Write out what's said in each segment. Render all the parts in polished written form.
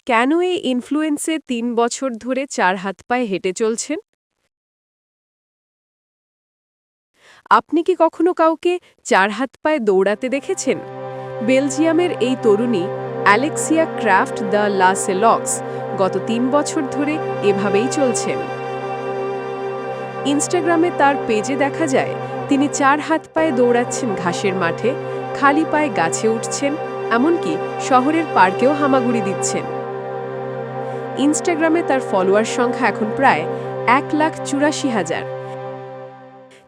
কেন এই ইনফ্লুয়েন্সে ৩ বছর ধরে ৪ হাত পায়ে হেঁটে চলছেন? আপনি কি কখনো কাউকে ৪ হাত পায়ে দৌড়াতে দেখেছেন? বেলজিয়ামের এই তরুণী অ্যালেক্সিয়া ক্রাফট দ্য লা সেলক্স গত ৩ বছর ধরে এভাবেই চলছেন। ইনস্টাগ্রামে তার পেজে দেখা যায় তিনি ৪ হাত পায়ে দৌড়াচ্ছেন ঘাসের মাঠে, খালি পায়ে গাছে উঠছেন, এমনকি শহরের পার্কেও হামাগুড়ি দিচ্ছেন। ইনস্টাগ্রামে তার ফলোয়ার সংখ্যা এখন প্রায় ১,৮৪,০০০।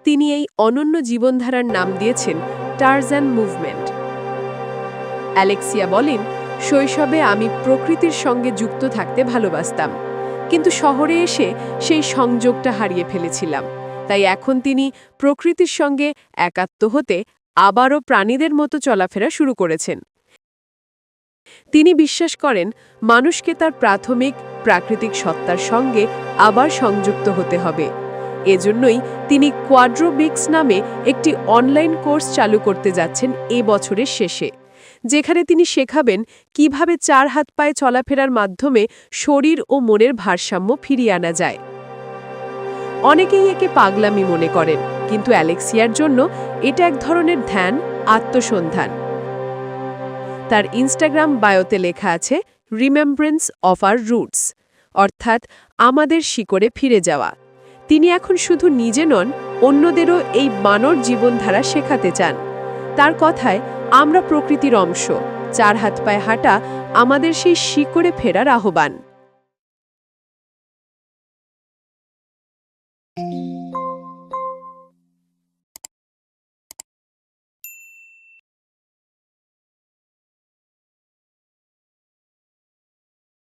তিনি এই অনন্য জীবনধারার নাম দিয়েছেন টারজান মুভমেন্ট। অ্যালেক্সিয়া বলেন, শৈশবে আমি প্রকৃতির সঙ্গে যুক্ত থাকতে ভালোবাসতাম, কিন্তু শহরে এসে সেই সংযোগটা হারিয়ে ফেলেছিলাম। তাই এখন তিনি প্রকৃতির সঙ্গে একাত্ম হতে আবারও প্রাণীদের মতো চলাফেরা শুরু করেছেন। তিনি বিশ্বাস করেন মানুষকে তার প্রাথমিক প্রাকৃতিক সত্তার সঙ্গে আবার সংযুক্ত হতে হবে। এজন্যই তিনি কোয়াড্রোবিক্স নামে একটি অনলাইন কোর্স চালু করতে যাচ্ছেন এ বছরের শেষে, যেখানে তিনি শেখাবেন কিভাবে ৪ হাত পায়ে চলাফেরার মাধ্যমে শরীর ও মনের ভারসাম্য ফিরিয়ে আনা যায়। অনেকেই একে পাগলামি মনে করেন, কিন্তু অ্যালেক্সিয়ার জন্য এটা এক ধরনের ধ্যান, আত্মসন্ধান। তার ইনস্টাগ্রাম বায়োতে লেখা আছে রিমেম্ব্রেন্স অফ আওয়ার রুটস, অর্থাৎ আমাদের শিকড়ে ফিরে যাওয়া। তিনি এখন শুধু নিজে নন, অন্যদেরও এই মানব জীবনধারা শেখাতে চান। তার কথায়, আমরা প্রকৃতির অংশ, ৪ হাত পায়ে হাঁটা আমাদের সেই শিকড়ে ফেরার আহ্বান।